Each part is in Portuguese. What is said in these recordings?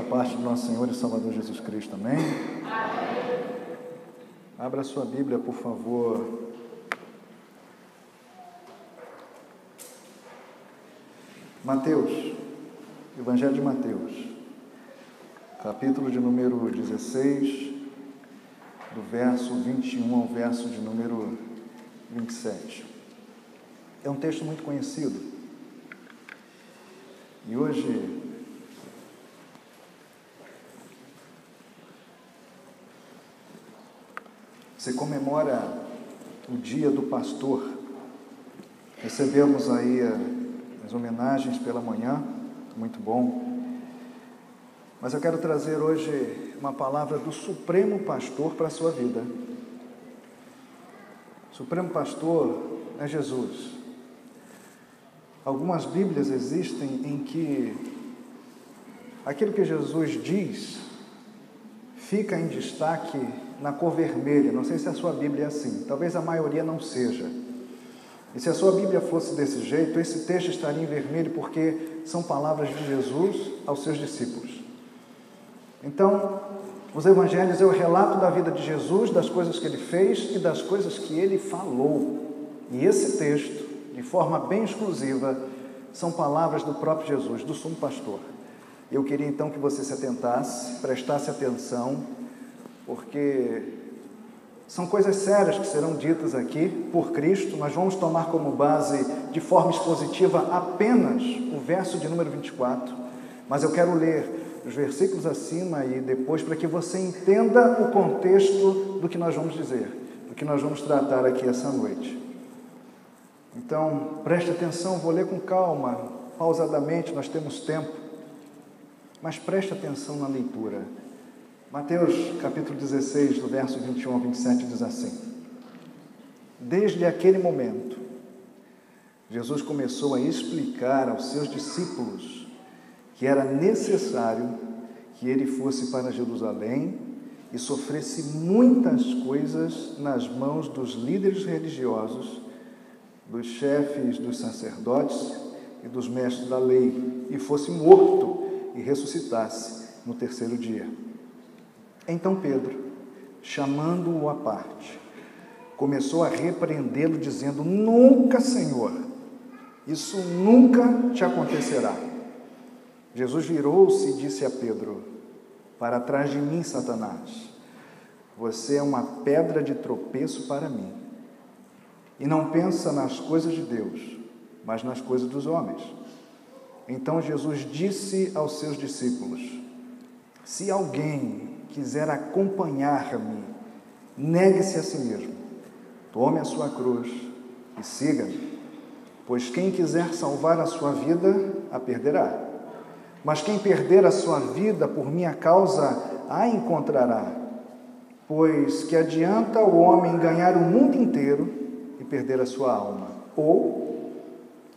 parte do nosso Senhor e Salvador Jesus Cristo, amém? Amém. Abra sua Bíblia, por favor. Mateus, Evangelho de Mateus, capítulo de número 16, do verso 21 ao verso de número 27. É um texto muito conhecido. E hoje se comemora o Dia do Pastor. Recebemos aí as homenagens pela manhã, muito bom. Mas eu quero trazer hoje uma palavra do Supremo Pastor para a sua vida. O Supremo Pastor é Jesus. Algumas Bíblias existem em que aquilo que Jesus diz fica em destaque na cor vermelha. Não sei se a sua Bíblia é assim, talvez a maioria não seja. E se a sua Bíblia fosse desse jeito, esse texto estaria em vermelho, porque são palavras de Jesus aos seus discípulos. Então, os evangelhos é o relato da vida de Jesus, das coisas que ele fez e das coisas que ele falou. E esse texto, de forma bem exclusiva, são palavras do próprio Jesus, do sumo pastor. Eu queria então que você se atentasse, prestasse atenção, porque são coisas sérias que serão ditas aqui por Cristo. Nós vamos tomar como base, de forma expositiva, apenas o verso de número 24, mas eu quero ler os versículos acima e depois, para que você entenda o contexto do que nós vamos dizer, do que nós vamos tratar aqui essa noite. Então, preste atenção, vou ler com calma, pausadamente, nós temos tempo, mas preste atenção na leitura. Mateus, capítulo 16, do verso 21 ao 27, diz assim: Desde aquele momento, Jesus começou a explicar aos seus discípulos que era necessário que ele fosse para Jerusalém e sofresse muitas coisas nas mãos dos líderes religiosos, dos chefes dos sacerdotes e dos mestres da lei, e fosse morto e ressuscitasse no terceiro dia. Então Pedro, chamando-o à parte, começou a repreendê-lo, dizendo: Nunca, Senhor, isso nunca te acontecerá. Jesus virou-se e disse a Pedro: Para trás de mim, Satanás, você é uma pedra de tropeço para mim, e não pensa nas coisas de Deus, mas nas coisas dos homens. Então Jesus disse aos seus discípulos: Se alguém quiser acompanhar-me, negue-se a si mesmo, tome a sua cruz e siga-me. Pois quem quiser salvar a sua vida, a perderá. Mas quem perder a sua vida por minha causa, a encontrará. Pois que adianta o homem ganhar o mundo inteiro e perder a sua alma? Ou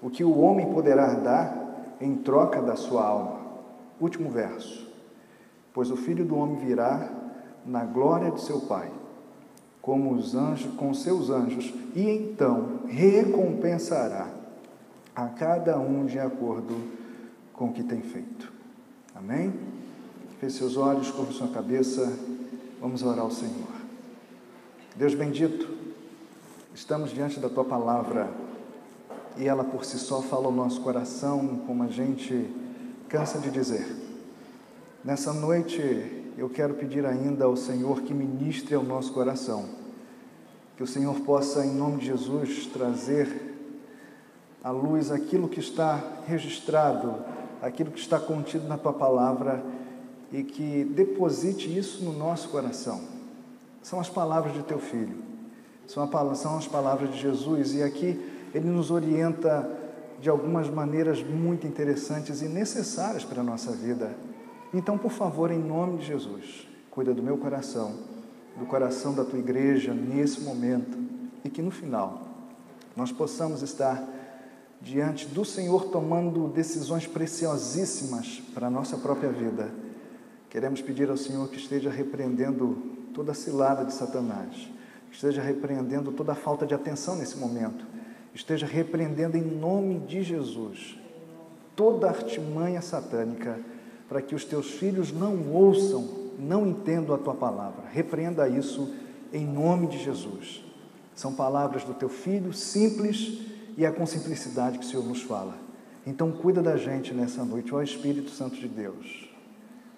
o que o homem poderá dar em troca da sua alma? Último verso. Pois o Filho do Homem virá na glória de seu Pai, como os anjos, com seus anjos, e então recompensará a cada um de acordo com o que tem feito. Amém? Feche seus olhos, curva sua cabeça, vamos orar ao Senhor. Deus bendito, estamos diante da Tua Palavra, e ela por si só fala ao nosso coração, como a gente cansa de dizer. Nessa noite, eu quero pedir ainda ao Senhor que ministre ao nosso coração, que o Senhor possa, em nome de Jesus, trazer à luz aquilo que está registrado, aquilo que está contido na Tua Palavra, e que deposite isso no nosso coração. São as palavras de Teu Filho, são as palavras de Jesus, e aqui Ele nos orienta de algumas maneiras muito interessantes e necessárias para a nossa vida. Então, por favor, em nome de Jesus, cuida do meu coração, do coração da Tua igreja nesse momento, e que no final nós possamos estar diante do Senhor tomando decisões preciosíssimas para a nossa própria vida. Queremos pedir ao Senhor que esteja repreendendo toda a cilada de Satanás, que esteja repreendendo toda a falta de atenção nesse momento, esteja repreendendo em nome de Jesus toda artimanha satânica para que os teus filhos não ouçam, não entendam a tua palavra. Repreenda isso em nome de Jesus. São palavras do teu filho, simples, e é com simplicidade que o Senhor nos fala. Então cuida da gente nessa noite, ó Espírito Santo de Deus.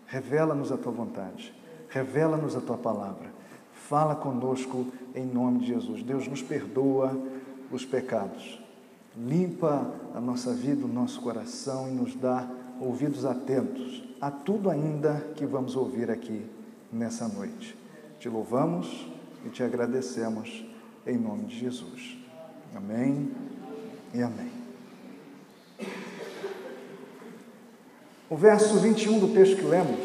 Revela-nos a tua vontade, revela-nos a tua palavra. Fala conosco em nome de Jesus. Deus, nos perdoa os pecados. Limpa a nossa vida, o nosso coração e nos dá ouvidos atentos a tudo ainda que vamos ouvir aqui nessa noite. Te louvamos e te agradecemos em nome de Jesus. Amém e amém. O verso 21 do texto que lemos,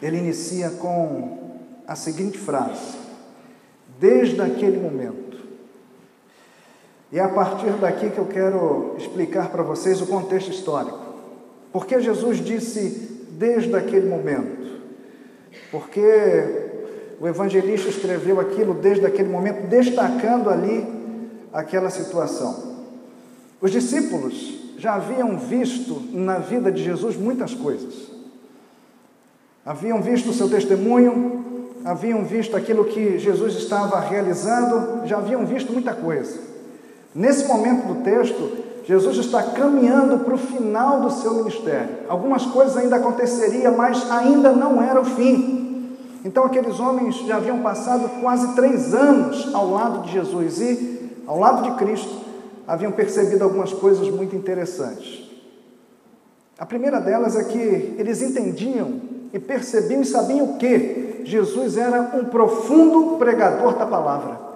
ele inicia com a seguinte frase: desde aquele momento. E é a partir daqui que eu quero explicar para vocês o contexto histórico. Por que Jesus disse desde aquele momento? Porque o evangelista escreveu aquilo desde aquele momento, destacando ali aquela situação. Os discípulos já haviam visto na vida de Jesus muitas coisas. Haviam visto o seu testemunho, haviam visto aquilo que Jesus estava realizando, já haviam visto muita coisa. Nesse momento do texto, Jesus está caminhando para o final do seu ministério. Algumas coisas ainda aconteceriam, mas ainda não era o fim. Então aqueles homens já haviam passado quase 3 anos ao lado de Jesus e, ao lado de Cristo, haviam percebido algumas coisas muito interessantes. A primeira delas é que eles entendiam e percebiam e sabiam que Jesus era um profundo pregador da palavra.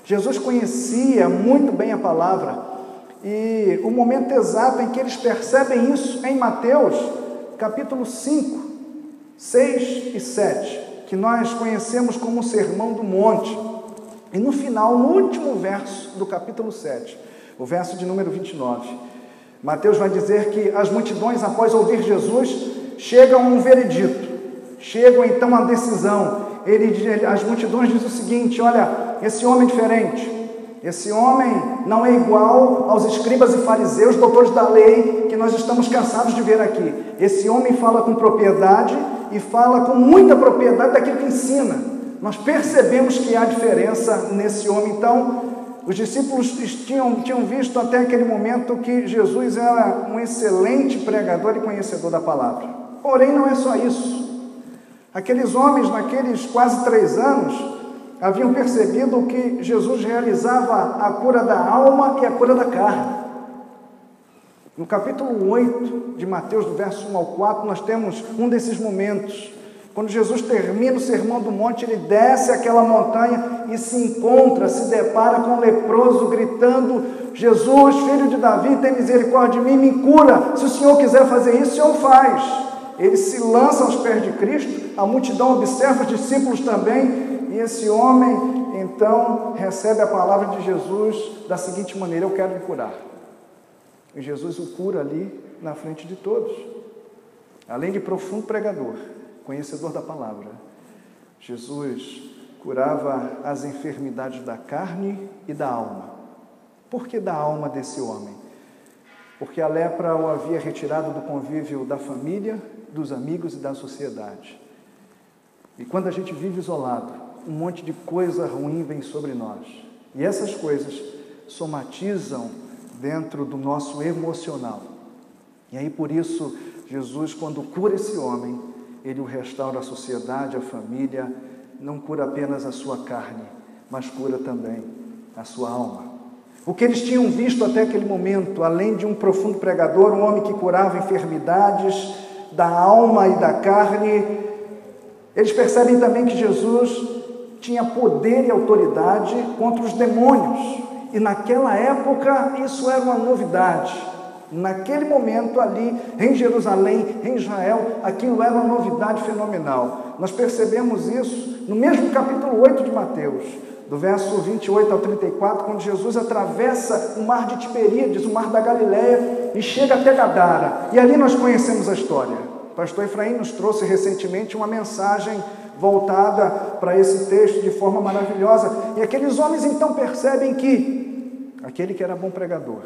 Jesus conhecia muito bem a palavra, e o momento exato em que eles percebem isso é em Mateus, capítulo 5, 6 e 7, que nós conhecemos como o Sermão do Monte. E no final, no último verso do capítulo 7, o verso de número 29, Mateus vai dizer que as multidões, após ouvir Jesus, chegam a um veredito, chegam então à decisão. As multidões dizem o seguinte: olha, esse homem é diferente, esse homem não é igual aos escribas e fariseus, doutores da lei, que nós estamos cansados de ver aqui. Esse homem fala com propriedade e fala com muita propriedade daquilo que ensina. Nós percebemos que há diferença nesse homem. Então, os discípulos tinham visto até aquele momento que Jesus era um excelente pregador e conhecedor da palavra. Porém, não é só isso. Aqueles homens, naqueles quase 3 anos, haviam percebido que Jesus realizava a cura da alma e a cura da carne. No capítulo 8 de Mateus, do verso 1 ao 4, nós temos um desses momentos. Quando Jesus termina o Sermão do Monte, ele desce aquela montanha e se depara com um leproso gritando: Jesus, filho de Davi, tem misericórdia de mim, me cura. Se o Senhor quiser fazer isso, o Senhor faz. Ele se lança aos pés de Cristo, a multidão observa, os discípulos também, e esse homem, então, recebe a palavra de Jesus da seguinte maneira: eu quero lhe curar. E Jesus o cura ali na frente de todos. Além de profundo pregador, conhecedor da palavra, Jesus curava as enfermidades da carne e da alma. Por que da alma desse homem? Porque a lepra o havia retirado do convívio da família, dos amigos e da sociedade. E quando a gente vive isolado, um monte de coisa ruim vem sobre nós. E essas coisas somatizam dentro do nosso emocional. E aí, por isso, Jesus, quando cura esse homem, ele o restaura à sociedade, à família, não cura apenas a sua carne, mas cura também a sua alma. O que eles tinham visto até aquele momento, além de um profundo pregador, um homem que curava enfermidades da alma e da carne, eles percebem também que Jesus tinha poder e autoridade contra os demônios. E naquela época isso era uma novidade. Naquele momento ali, em Jerusalém, em Israel, aquilo era uma novidade fenomenal. Nós percebemos isso no mesmo capítulo 8 de Mateus, do verso 28 ao 34, quando Jesus atravessa o mar de Tiberíades, o mar da Galileia, e chega até Gadara. E ali nós conhecemos a história. O pastor Efraim nos trouxe recentemente uma mensagem voltada para esse texto de forma maravilhosa. E aqueles homens então percebem que aquele que era bom pregador,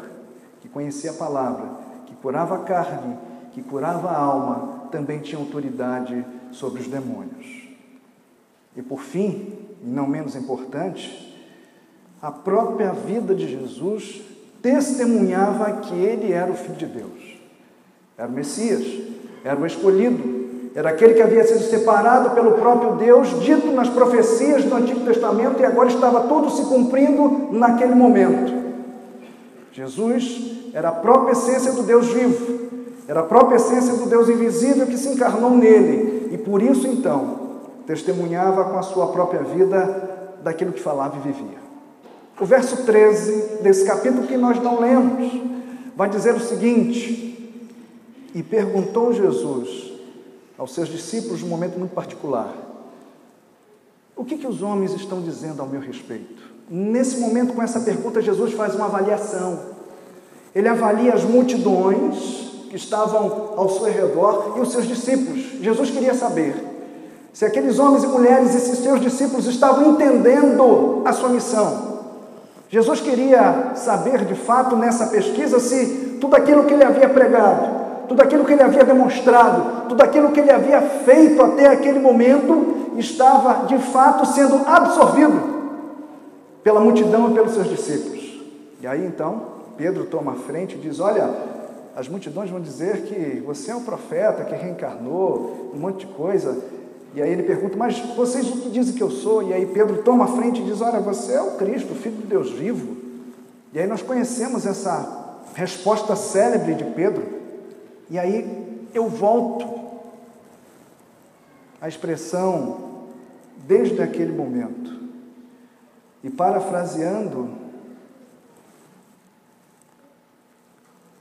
que conhecia a palavra, que curava a carne, que curava a alma, também tinha autoridade sobre os demônios. E por fim, e não menos importante, a própria vida de Jesus testemunhava que ele era o Filho de Deus. Era o Messias, era o escolhido, era aquele que havia sido separado pelo próprio Deus, dito nas profecias do Antigo Testamento, e agora estava tudo se cumprindo naquele momento. Jesus era a própria essência do Deus vivo, era a própria essência do Deus invisível que se encarnou nele, e por isso então testemunhava com a sua própria vida daquilo que falava e vivia. O verso 13 desse capítulo que nós não lemos vai dizer o seguinte: e perguntou Jesus aos seus discípulos num momento muito particular: o que os homens estão dizendo ao meu respeito? Nesse momento, com essa pergunta, Jesus faz uma avaliação. Ele avalia as multidões que estavam ao seu redor e os seus discípulos. Jesus queria saber se aqueles homens e mulheres e se seus discípulos estavam entendendo a sua missão. Jesus queria saber, de fato, nessa pesquisa, se tudo aquilo que ele havia pregado, tudo aquilo que ele havia demonstrado, tudo aquilo que ele havia feito até aquele momento, estava, de fato, sendo absorvido pela multidão e pelos seus discípulos. E aí, então, Pedro toma a frente e diz: olha, as multidões vão dizer que você é um profeta, que reencarnou, um monte de coisa. E aí ele pergunta: mas vocês o que dizem que eu sou? E aí Pedro toma a frente e diz: olha, você é o Cristo, o Filho de Deus vivo. E aí nós conhecemos essa resposta célebre de Pedro. E aí eu volto à expressão desde aquele momento. E parafraseando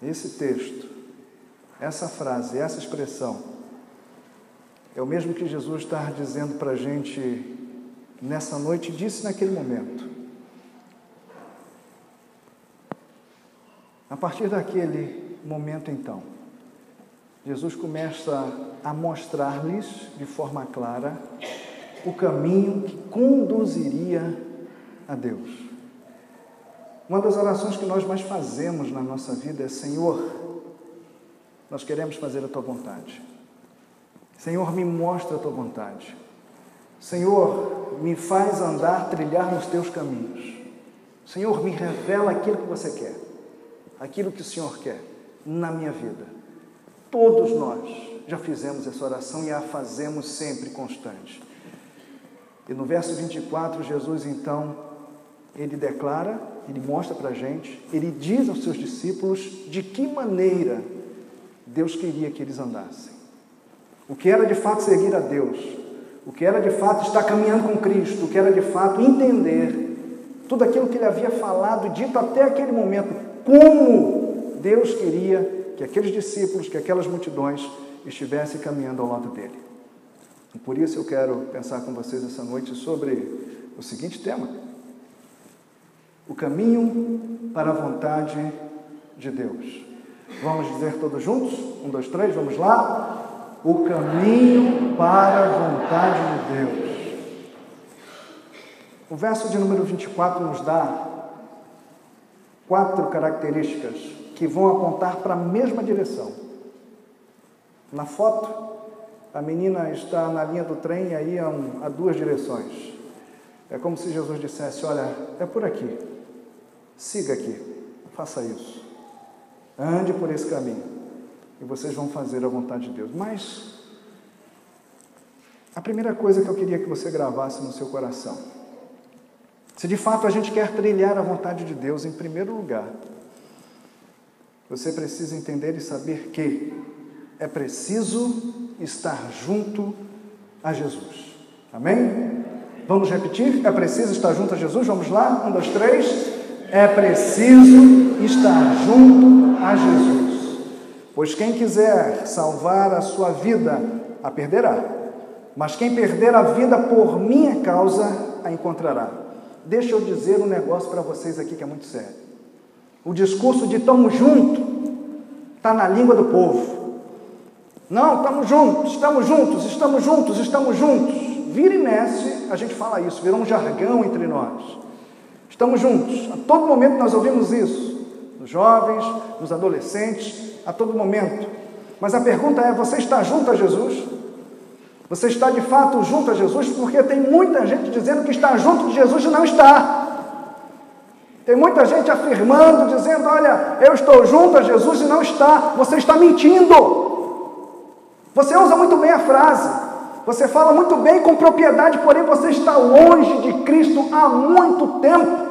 esse texto, essa frase, essa expressão, é o mesmo que Jesus está dizendo para a gente nessa noite, disse naquele momento. A partir daquele momento, então, Jesus começa a mostrar-lhes de forma clara o caminho que conduziria a Deus. Uma das orações que nós mais fazemos na nossa vida é: Senhor, nós queremos fazer a Tua vontade. Senhor, me mostra a Tua vontade. Senhor, me faz andar, trilhar nos Teus caminhos. Senhor, me revela aquilo que Você quer, aquilo que o Senhor quer na minha vida. Todos nós já fizemos essa oração e a fazemos sempre constante. E no verso 24, Jesus, então, ele declara, ele mostra para a gente, ele diz aos seus discípulos de que maneira Deus queria que eles andassem. O que era de fato seguir a Deus, o que era de fato estar caminhando com Cristo, o que era de fato entender tudo aquilo que ele havia falado e dito até aquele momento, como Deus queria que aqueles discípulos, que aquelas multidões estivessem caminhando ao lado dele. E por isso eu quero pensar com vocês essa noite sobre o seguinte tema: o caminho para a vontade de Deus. Vamos dizer todos juntos? 1, 2, 3, vamos lá? O caminho para a vontade de Deus. O verso de número 24 nos dá 4 características que vão apontar para a mesma direção. Na foto, a menina está na linha do trem e aí há 2 direções. É como se Jesus dissesse: olha, é por aqui, siga aqui, faça isso, ande por esse caminho e vocês vão fazer a vontade de Deus. Mas a primeira coisa que eu queria que você gravasse no seu coração: se de fato a gente quer trilhar a vontade de Deus, em primeiro lugar, você precisa entender e saber que é preciso estar junto a Jesus. Amém? Vamos repetir? É preciso estar junto a Jesus? Vamos lá? 1, 2, 3. É preciso estar junto a Jesus. Pois quem quiser salvar a sua vida, a perderá. Mas quem perder a vida por minha causa, a encontrará. Deixa eu dizer um negócio para vocês aqui que é muito sério. O discurso de "tamo junto" está na língua do povo. Não, estamos juntos, estamos juntos, estamos juntos, estamos juntos. Vira e mexe, a gente fala isso, virou um jargão entre nós. Estamos juntos. A todo momento nós ouvimos isso. Nos jovens, nos adolescentes, a todo momento. Mas a pergunta é, você está junto a Jesus? Você está de fato junto a Jesus? Porque tem muita gente dizendo que está junto de Jesus e não está. Tem muita gente afirmando, dizendo, olha, eu estou junto a Jesus e não está. Você está mentindo. Você usa muito bem a frase. Você fala muito bem com propriedade, porém você está longe de Cristo há muito tempo.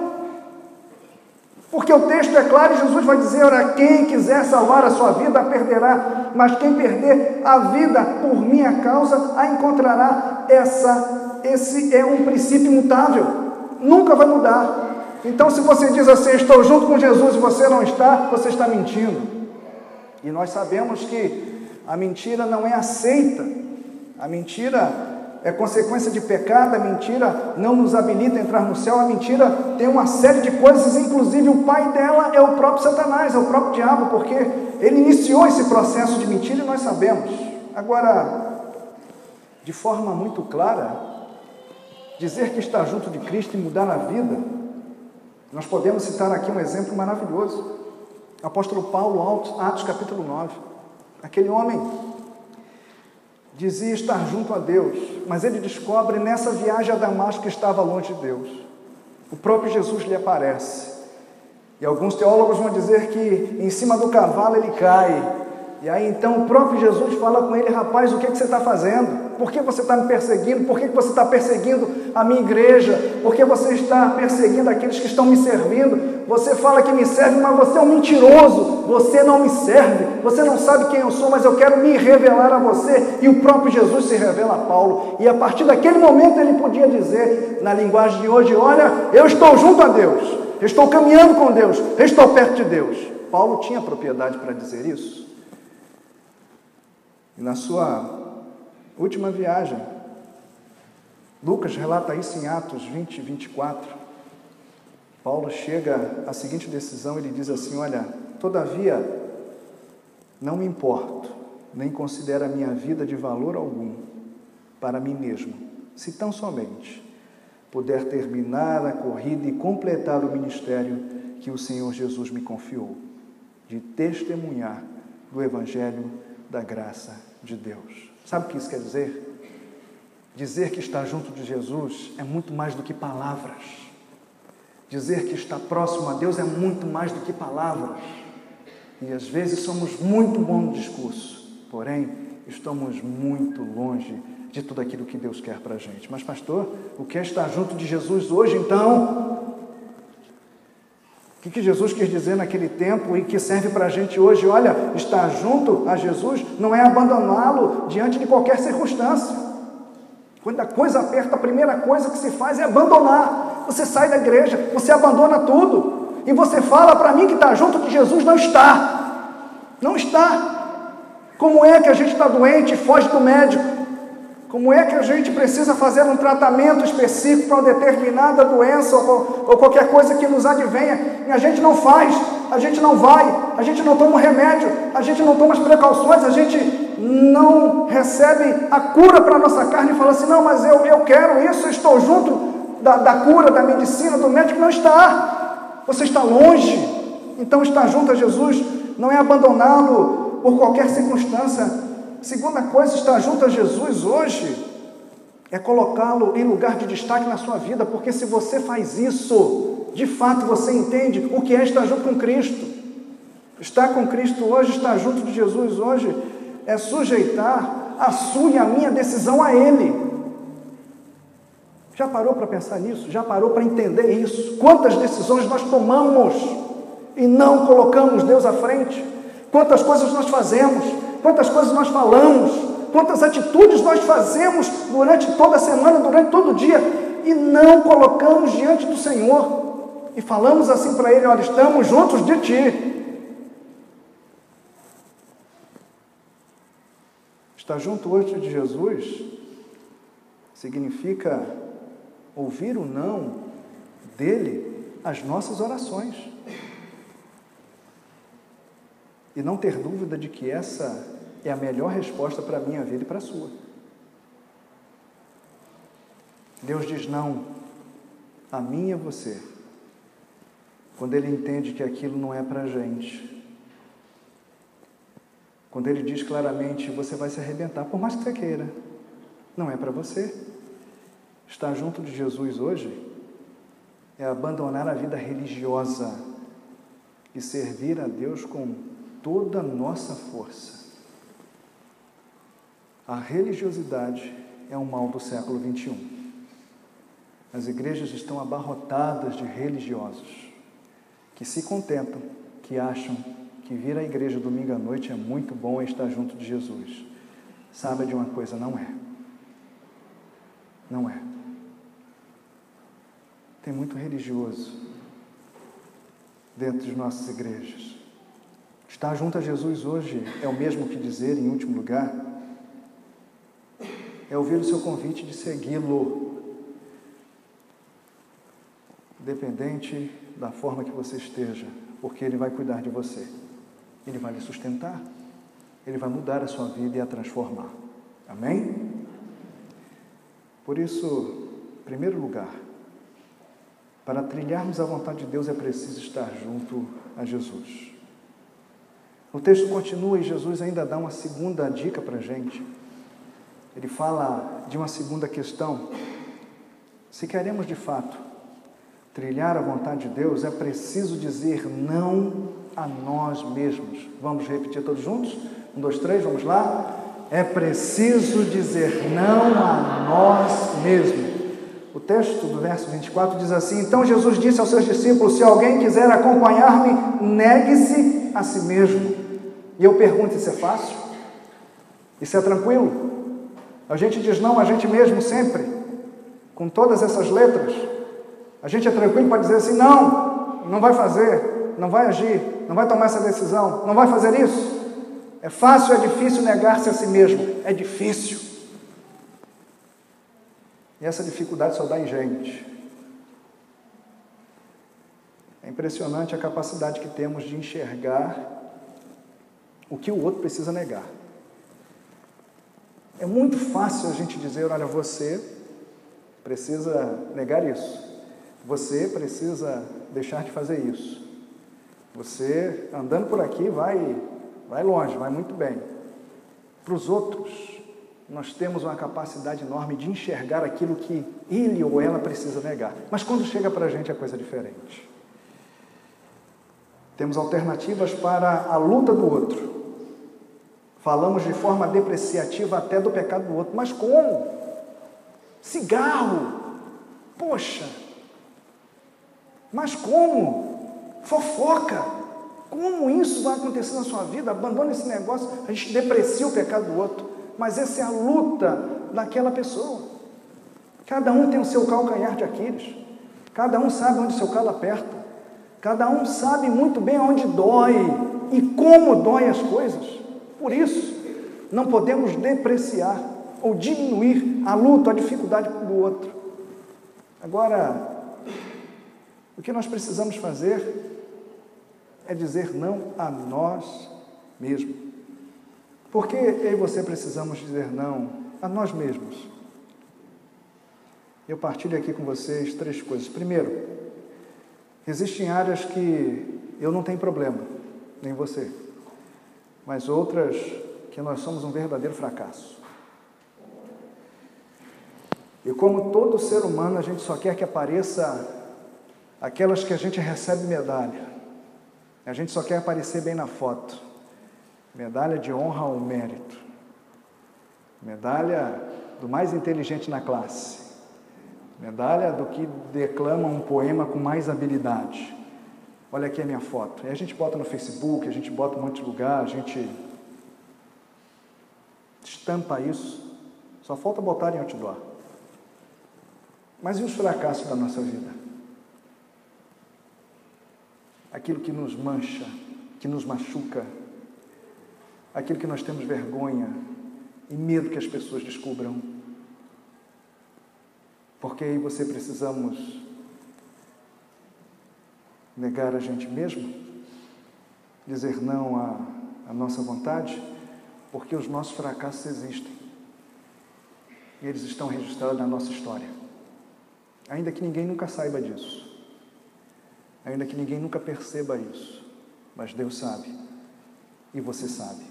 Porque o texto é claro e Jesus vai dizer, ora, quem quiser salvar a sua vida a perderá, mas quem perder a vida por minha causa a encontrará. Esse é um princípio imutável, nunca vai mudar. Então, se você diz assim, estou junto com Jesus e você não está, você está mentindo. E nós sabemos que a mentira não é aceita. A mentira é consequência de pecado, a mentira não nos habilita a entrar no céu, a mentira tem uma série de coisas, inclusive o pai dela é o próprio Satanás, é o próprio diabo, porque ele iniciou esse processo de mentira e nós sabemos. Agora, de forma muito clara, dizer que está junto de Cristo e mudar a vida, nós podemos citar aqui um exemplo maravilhoso. O apóstolo Paulo, Atos capítulo 9. Aquele homem dizia estar junto a Deus, mas ele descobre nessa viagem a Damasco que estava longe de Deus. O próprio Jesus lhe aparece. E alguns teólogos vão dizer que em cima do cavalo ele cai. E aí então o próprio Jesus fala com ele, rapaz, o que você está fazendo? Por que você está me perseguindo? Por que você está perseguindo a minha igreja? Por que você está perseguindo aqueles que estão me servindo? Você fala que me serve, mas você é um mentiroso. Você não me serve. Você não sabe quem eu sou, mas eu quero me revelar a você. E o próprio Jesus se revela a Paulo. E a partir daquele momento ele podia dizer, na linguagem de hoje, olha, eu estou junto a Deus. Eu estou caminhando com Deus. Eu estou perto de Deus. Paulo tinha propriedade para dizer isso. E na sua última viagem, Lucas relata isso em Atos 20, 24. Paulo chega à seguinte decisão, ele diz assim, olha, todavia, não me importo, nem considero a minha vida de valor algum para mim mesmo, se tão somente puder terminar a corrida e completar o ministério que o Senhor Jesus me confiou, de testemunhar do Evangelho da graça de Deus. Sabe o que isso quer dizer? Dizer que está junto de Jesus é muito mais do que palavras. Dizer que está próximo a Deus é muito mais do que palavras. E às vezes somos muito bons no discurso, porém estamos muito longe de tudo aquilo que Deus quer para a gente. Mas pastor, o que é estar junto de Jesus hoje então? O que Jesus quis dizer naquele tempo e que serve para a gente hoje? Olha, estar junto a Jesus não é abandoná-lo diante de qualquer circunstância. Quando a coisa aperta, a primeira coisa que se faz é abandonar. Você sai da igreja, você abandona tudo. E você fala para mim que está junto de Jesus, não está. Não está. Como é que a gente está doente e foge do médico? Como é que a gente precisa fazer um tratamento específico para uma determinada doença ou qualquer coisa que nos advenha? E a gente não faz, a gente não vai, a gente não toma um remédio, a gente não toma as precauções, a gente não recebe a cura para a nossa carne e fala assim, não, mas eu quero isso, eu estou junto da cura, da medicina, do médico. Não está. Você está longe. Então estar junto a Jesus não é abandoná-lo por qualquer circunstância. Segunda coisa, estar junto a Jesus hoje é colocá-lo em lugar de destaque na sua vida, porque se você faz isso, de fato você entende o que é estar junto com Cristo. Estar com Cristo hoje, estar junto de Jesus hoje, é sujeitar a sua e a minha decisão a Ele. Já parou para pensar nisso? Já parou para entender isso? Quantas decisões nós tomamos e não colocamos Deus à frente? Quantas coisas nós fazemos? Quantas coisas nós falamos, quantas atitudes nós fazemos durante toda a semana, durante todo o dia, e não colocamos diante do Senhor, e falamos assim para Ele, olha, estamos juntos de Ti. Estar junto hoje de Jesus significa ouvir o não dEle às nossas orações. E não ter dúvida de que essa é a melhor resposta para a minha vida e para a sua. Deus diz não a mim e a você, quando Ele entende que aquilo não é para a gente. quando ele diz claramente, você vai se arrebentar, por mais que você queira, não é para você. Estar junto de Jesus hoje é abandonar a vida religiosa e servir a Deus com toda a nossa força. A religiosidade é um mal do século XXI. As igrejas estão abarrotadas de religiosos que se contentam, que acham que vir à igreja domingo à noite é muito bom e estar junto de Jesus. Sabe de uma coisa? Não é. Não é. Tem muito religioso dentro de nossas igrejas. Estar junto a Jesus hoje é o mesmo que dizer, em último lugar, é ouvir o seu convite de segui-lo, independente da forma que você esteja, porque Ele vai cuidar de você, Ele vai lhe sustentar, Ele vai mudar a sua vida e a transformar. Amém? Por isso, em primeiro lugar, para trilharmos a vontade de Deus é preciso estar junto a Jesus. O texto continua e Jesus ainda dá uma segunda dica para a gente. Ele fala de uma segunda questão. Se queremos de fato trilhar a vontade de Deus, é preciso dizer não a nós mesmos. Vamos repetir todos juntos? 1, 2, 3, vamos lá? É preciso dizer não a nós mesmos. O texto do verso 24 diz assim: então Jesus disse aos seus discípulos, se alguém quiser acompanhar-me, negue-se a si mesmo. E eu pergunto, isso é fácil? Isso é tranquilo? A gente diz não a gente mesmo sempre, com todas essas letras. A gente é tranquilo para dizer assim, não vai fazer, não vai agir, não vai tomar essa decisão, não vai fazer isso. É fácil, é difícil negar-se a si mesmo? É difícil. E essa dificuldade só dá em gente. É impressionante a capacidade que temos de enxergar o que o outro precisa negar. É muito fácil a gente dizer, olha, você precisa negar isso. Você precisa deixar de fazer isso. Você, andando por aqui, vai longe, vai muito bem. Para os outros, nós temos uma capacidade enorme de enxergar aquilo que ele ou ela precisa negar. Mas quando chega para a gente, é coisa diferente. Temos alternativas para a luta do outro. Falamos de forma depreciativa até do pecado do outro. Mas como? Cigarro. Poxa. Mas como? Fofoca. Como isso vai acontecer na sua vida? Abandone esse negócio. A gente deprecia o pecado do outro. Mas essa é a luta daquela pessoa. Cada um tem o seu calcanhar de Aquiles. Cada um sabe onde o seu calo aperta. Cada um sabe muito bem onde dói e como dói as coisas. Por isso, não podemos depreciar ou diminuir a luta, a dificuldade do outro. Agora, o que nós precisamos fazer é dizer não a nós mesmos. Por que eu e você precisamos dizer não a nós mesmos? Eu partilho aqui com vocês 3 coisas. Primeiro, existem áreas que eu não tenho problema, nem você, mas outras que nós somos um verdadeiro fracasso. E como todo ser humano, a gente só quer que apareça aquelas que a gente recebe medalha. A gente só quer aparecer bem na foto. Medalha de honra ou mérito. Medalha do mais inteligente na classe. Medalha do que declama um poema com mais habilidade. Olha aqui a minha foto. E a gente bota no Facebook, a gente bota em um monte de lugar, a gente estampa isso. Só falta botar em outdoor. Mas e os fracassos da nossa vida? Aquilo que nos mancha, que nos machuca, aquilo que nós temos vergonha e medo que as pessoas descubram. Porque aí você precisamos negar a gente mesmo, dizer não à nossa vontade, porque os nossos fracassos existem. E eles estão registrados na nossa história. Ainda que ninguém nunca saiba disso. Ainda que ninguém nunca perceba isso. Mas Deus sabe. E você sabe.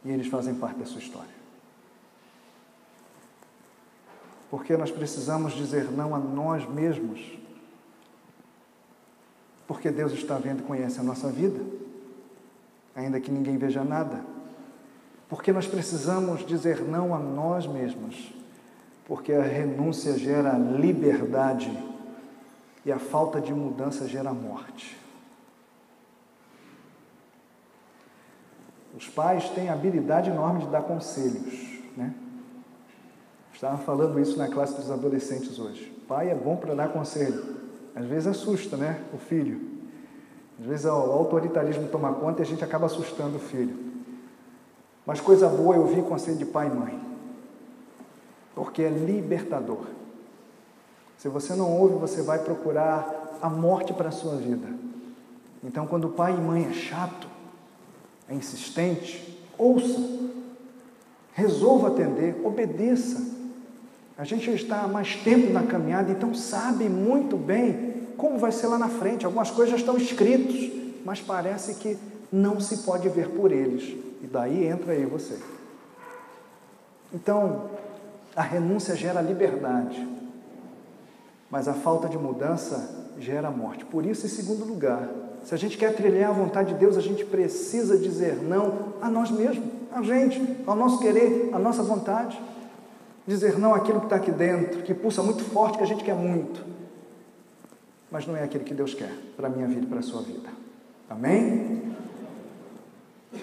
e eles fazem parte da sua história. Porque nós precisamos dizer não a nós mesmos, porque Deus está vendo e conhece a nossa vida, ainda que ninguém veja nada. Porque nós precisamos dizer não a nós mesmos, porque a renúncia gera liberdade e a falta de mudança gera morte. Os pais têm a habilidade enorme de dar conselhos, né? Estava falando isso na classe dos adolescentes hoje. Pai é bom para dar conselho. Às vezes assusta, né, o filho. Às vezes o autoritarismo toma conta e a gente acaba assustando o filho. Mas coisa boa é ouvir conselho de pai e mãe, porque é libertador. Se você não ouve, você vai procurar a morte para a sua vida. Então, quando o pai e mãe é chato, é insistente, ouça, resolva atender, obedeça. A gente já está há mais tempo na caminhada, então sabe muito bem como vai ser lá na frente. Algumas coisas já estão escritas, mas parece que não se pode ver por eles. E daí entra aí você. Então, a renúncia gera liberdade, mas a falta de mudança gera morte. Por isso, em segundo lugar, se a gente quer trilhar a vontade de Deus, a gente precisa dizer não a nós mesmos, a gente, ao nosso querer, à nossa vontade. Dizer não àquilo que está aqui dentro, que pulsa muito forte, que a gente quer muito, mas não é aquilo que Deus quer para a minha vida e para a sua vida. Amém?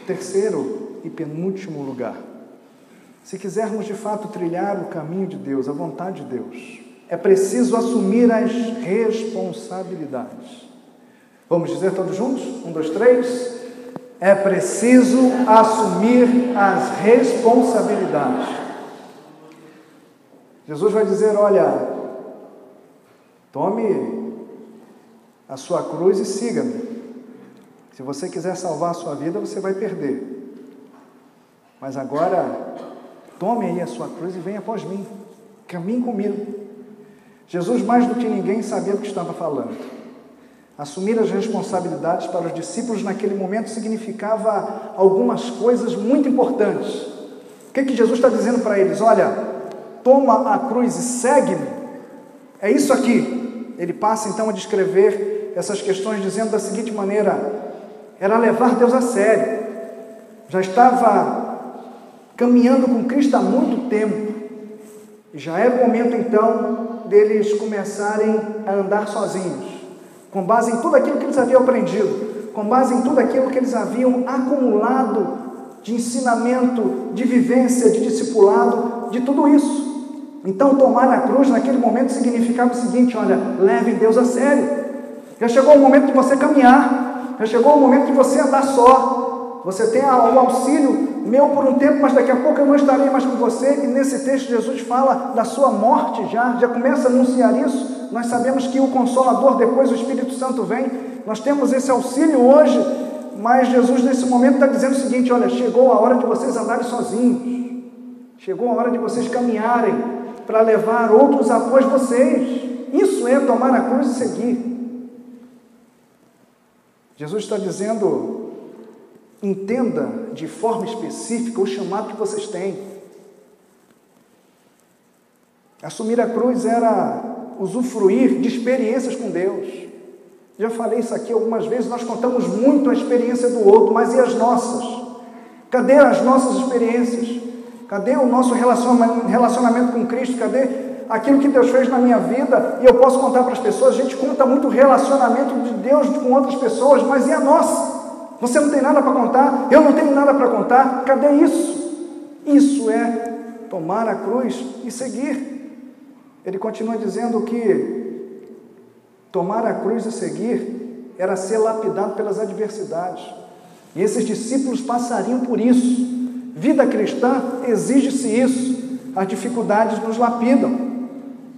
Terceiro e penúltimo lugar. Se quisermos de fato trilhar o caminho de Deus, a vontade de Deus, é preciso assumir as responsabilidades. Vamos dizer todos juntos? 1, 2, 3. É preciso assumir as responsabilidades. Jesus vai dizer, olha, tome a sua cruz e siga-me. Se você quiser salvar a sua vida, você vai perder. Mas agora, tome aí a sua cruz e venha após mim. Caminhe comigo. Jesus, mais do que ninguém, sabia do que estava falando. Assumir as responsabilidades para os discípulos naquele momento significava algumas coisas muito importantes. O que Jesus está dizendo para eles? Olha, toma a cruz e segue-me. É isso aqui. Ele passa então a descrever essas questões dizendo da seguinte maneira: era levar Deus a sério. Já estava caminhando com Cristo há muito tempo. E já era o momento então deles começarem a andar sozinhos, com base em tudo aquilo que eles haviam aprendido, com base em tudo aquilo que eles haviam acumulado de ensinamento, de vivência, de discipulado, de tudo isso. Então, tomar a cruz naquele momento significava o seguinte: olha, leve Deus a sério. Já chegou o momento de você caminhar, já chegou o momento de você andar só. Você tem o auxílio meu por um tempo, mas daqui a pouco eu não estarei mais com você. E nesse texto Jesus fala da sua morte, já começa a anunciar isso. Nós sabemos que o Consolador, depois o Espírito Santo vem. Nós temos esse auxílio hoje, mas Jesus nesse momento está dizendo o seguinte: olha, chegou a hora de vocês andarem sozinhos. Chegou a hora de vocês caminharem para levar outros após vocês. Isso é tomar a cruz e seguir. Jesus está dizendo: entenda de forma específica o chamado que vocês têm. Assumir a cruz era usufruir de experiências com Deus. Já falei isso aqui algumas vezes, nós contamos muito a experiência do outro, mas e as nossas? Cadê as nossas experiências? Cadê o nosso relacionamento com Cristo? Cadê aquilo que Deus fez na minha vida? E eu posso contar para as pessoas. A gente conta muito o relacionamento de Deus com outras pessoas, mas e a nossa? Você não tem nada para contar, eu não tenho nada para contar. Cadê isso? Isso é tomar a cruz e seguir. Ele continua dizendo que tomar a cruz e seguir era ser lapidado pelas adversidades. E esses discípulos passariam por isso. Vida cristã exige-se isso. As dificuldades nos lapidam.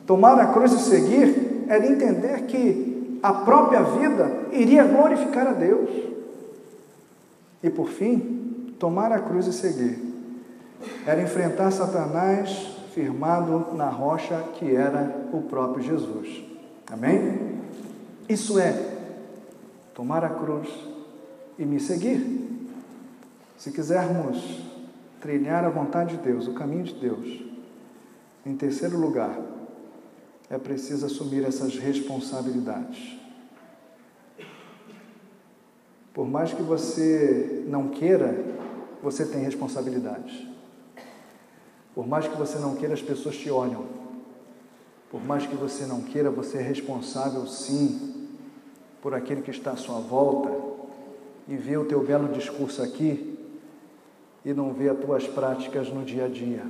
Tomar a cruz e seguir era entender que a própria vida iria glorificar a Deus. E por fim, tomar a cruz e seguir era enfrentar Satanás firmado na rocha que era o próprio Jesus. Amém? Isso é tomar a cruz e me seguir. Se quisermos trilhar a vontade de Deus, o caminho de Deus, em terceiro lugar, é preciso assumir essas responsabilidades. Por mais que você não queira, você tem responsabilidades. Por mais que você não queira, as pessoas te olham. Por mais que você não queira, você é responsável, sim, por aquele que está à sua volta e vê o teu belo discurso aqui e não vê as tuas práticas no dia a dia.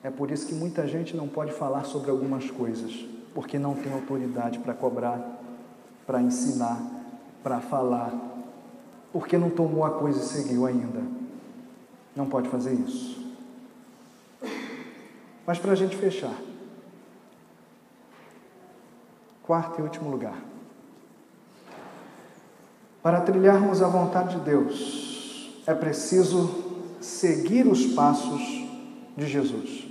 É por isso que muita gente não pode falar sobre algumas coisas, porque não tem autoridade para cobrar, para ensinar, para falar, porque não tomou a coisa e seguiu ainda. Não pode fazer isso. Mas para a gente fechar, quarto e último lugar, para trilharmos a vontade de Deus, é preciso seguir os passos de Jesus.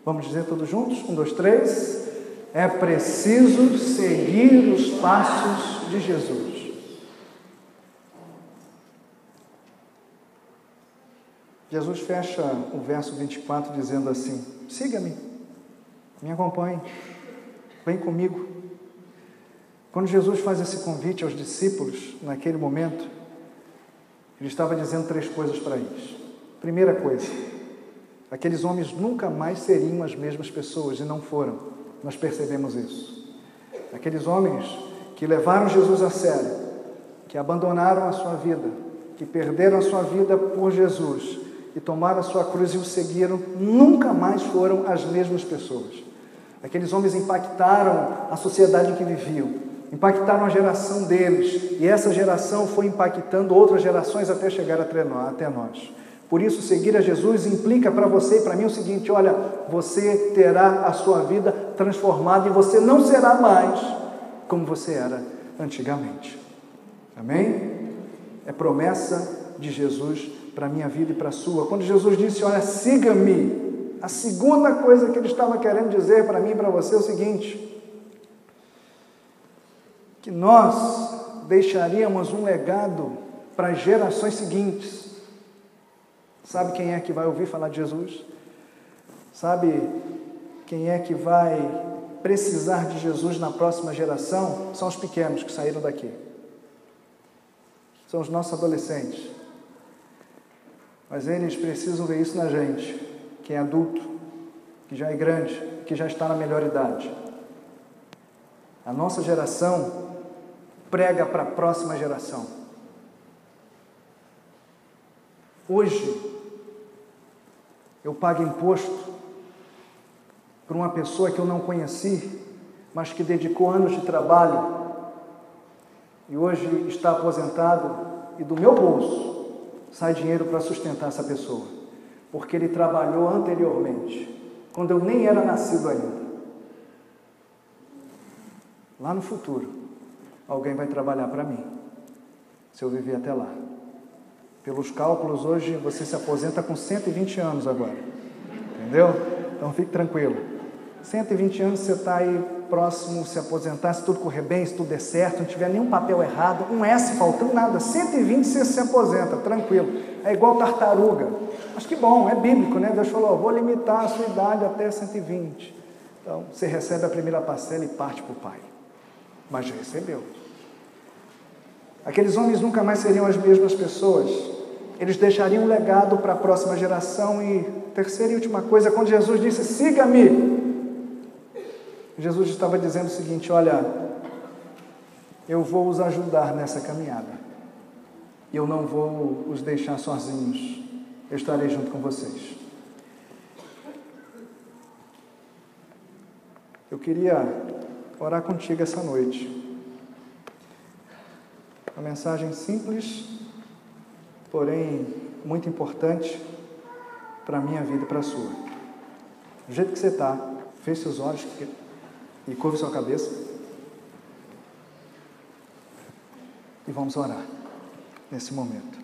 Vamos dizer todos juntos? 1, 2, 3. É preciso seguir os passos de Jesus. Jesus fecha o verso 24 dizendo assim: siga-me, me acompanhe, vem comigo. Quando Jesus faz esse convite aos discípulos, naquele momento, ele estava dizendo 3 coisas para eles. Primeira coisa, aqueles homens nunca mais seriam as mesmas pessoas, e não foram. Nós percebemos isso. Aqueles homens que levaram Jesus a sério, que abandonaram a sua vida, que perderam a sua vida por Jesus e tomaram a sua cruz e o seguiram, nunca mais foram as mesmas pessoas. Aqueles homens impactaram a sociedade em que viviam, impactaram a geração deles, e essa geração foi impactando outras gerações até chegar até nós. Por isso, seguir a Jesus implica para você e para mim o seguinte: olha, você terá a sua vida transformada e você não será mais como você era antigamente. Amém? É promessa de Jesus para a minha vida e para a sua. Quando Jesus disse, olha, siga-me, a segunda coisa que ele estava querendo dizer para mim e para você é o seguinte: que nós deixaríamos um legado para as gerações seguintes. Sabe quem é que vai ouvir falar de Jesus? Sabe quem é que vai precisar de Jesus na próxima geração? São os pequenos que saíram daqui. São os nossos adolescentes. Mas eles precisam ver isso na gente, que é adulto, que já é grande, que já está na melhor idade. A nossa geração prega para a próxima geração. Hoje, eu pago imposto para uma pessoa que eu não conheci, mas que dedicou anos de trabalho e hoje está aposentado, e do meu bolso sai dinheiro para sustentar essa pessoa, porque ele trabalhou anteriormente, quando eu nem era nascido ainda. Lá no futuro, alguém vai trabalhar para mim, se eu viver até lá. Pelos cálculos, hoje você se aposenta com 120 anos agora, entendeu? Então fique tranquilo. 120 anos você está aí próximo de se aposentar, se tudo correr bem, se tudo der certo, não tiver nenhum papel errado, um S faltando, nada, 120 você se aposenta, tranquilo. É igual tartaruga. Mas que bom, é bíblico, né? Deus falou, vou limitar a sua idade até 120. Então, você recebe a primeira parcela e parte para o Pai. Mas já recebeu. Aqueles homens nunca mais seriam as mesmas pessoas. Eles deixariam um legado para a próxima geração. E terceira e última coisa, quando Jesus disse, siga-me, Jesus estava dizendo o seguinte, olha, eu vou os ajudar nessa caminhada. Eu não vou os deixar sozinhos. Eu estarei junto com vocês. Eu queria orar contigo essa noite. Uma mensagem simples, porém muito importante para a minha vida e para a sua. Do jeito que você está, feche seus olhos e curve sua cabeça. E vamos orar nesse momento.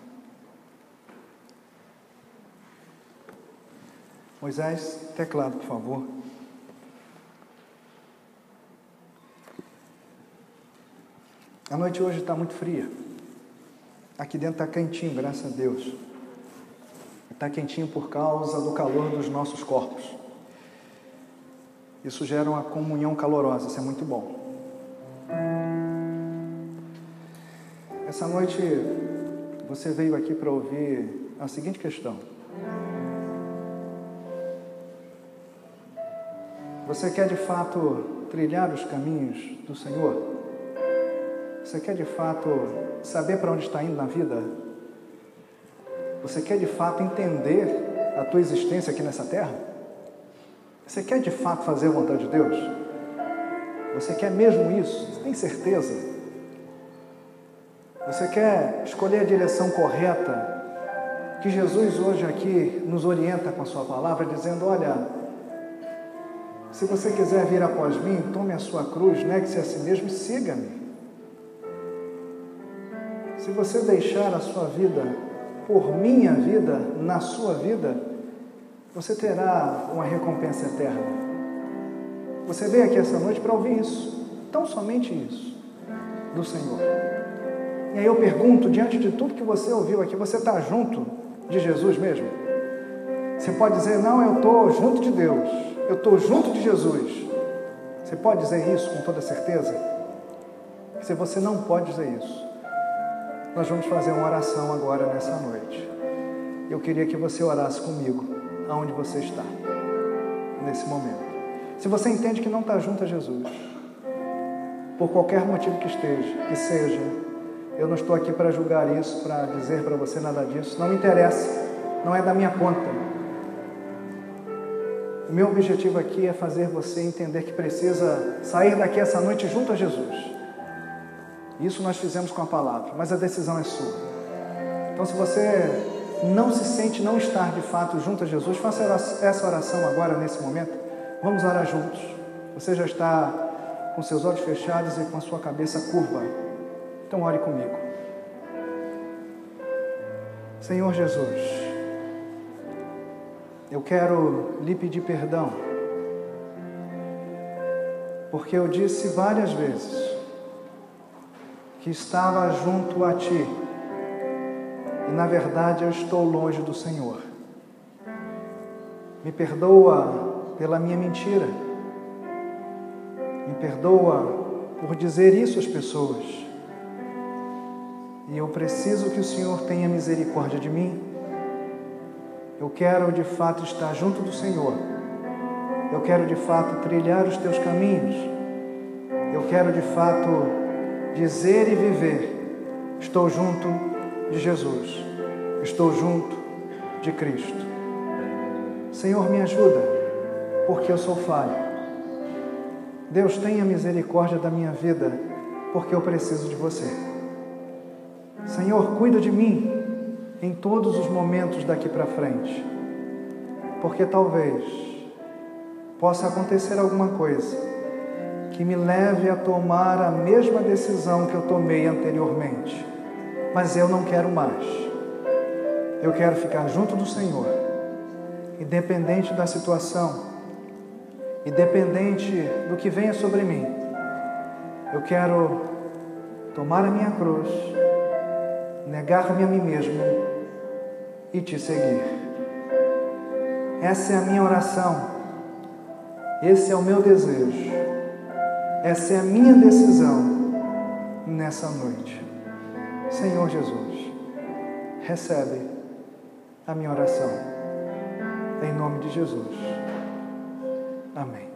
Moisés, teclado, por favor. A noite hoje está muito fria. Aqui dentro está quentinho, graças a Deus. está quentinho por causa do calor dos nossos corpos. Isso gera uma comunhão calorosa, isso é muito bom. Essa noite você veio aqui para ouvir a seguinte questão: você quer de fato trilhar os caminhos do Senhor? Você quer de fato saber para onde está indo na vida? Você quer de fato entender a tua existência aqui nessa terra? Você quer de fato fazer a vontade de Deus? Você quer mesmo isso? Você tem certeza? Você quer escolher a direção correta que Jesus hoje aqui nos orienta com a sua palavra, dizendo: olha, se você quiser vir após mim, tome a sua cruz, negue-se a si mesmo e siga-me. Se você deixar a sua vida por minha vida, na sua vida, você terá uma recompensa eterna. Você veio aqui essa noite para ouvir isso, tão somente isso, do Senhor. E aí eu pergunto, diante de tudo que você ouviu aqui, você está junto de Jesus mesmo? Você pode dizer: não, eu estou junto de Deus, eu estou junto de Jesus. Você pode dizer isso com toda certeza? Se você não pode dizer isso, nós vamos fazer uma oração agora nessa noite. Eu queria que você orasse comigo, aonde você está, nesse momento. Se você entende que não está junto a Jesus, por qualquer motivo que seja, eu não estou aqui para julgar isso, para dizer para você nada disso, não me interessa, não é da minha conta. O meu objetivo aqui é fazer você entender que precisa sair daqui essa noite junto a Jesus. Isso nós fizemos com a palavra, mas a decisão é sua. Então, se você não se sente não estar de fato junto a Jesus, faça essa oração agora, nesse momento. Vamos orar juntos. Você já está com seus olhos fechados e com a sua cabeça curva. Então, ore comigo. Senhor Jesus, eu quero lhe pedir perdão, porque eu disse várias vezes que estava junto a Ti, e na verdade eu estou longe do Senhor. Me perdoa pela minha mentira, me perdoa por dizer isso às pessoas, e eu preciso que o Senhor tenha misericórdia de mim. Eu quero de fato estar junto do Senhor, eu quero de fato trilhar os Teus caminhos, eu quero de fato dizer e viver: estou junto de Jesus, estou junto de Cristo. Senhor, me ajuda, porque eu sou falho. Deus, tenha misericórdia da minha vida, porque eu preciso de você. Senhor, cuida de mim em todos os momentos daqui para frente, porque talvez possa acontecer alguma coisa que me leve a tomar a mesma decisão que eu tomei anteriormente, mas eu não quero mais. Eu quero ficar junto do Senhor, independente da situação, independente do que venha sobre mim. Eu quero tomar a minha cruz, negar-me a mim mesmo e Te seguir. Essa é a minha oração, esse é o meu desejo, essa é a minha decisão nessa noite. Senhor Jesus, recebe a minha oração, em nome de Jesus. Amém.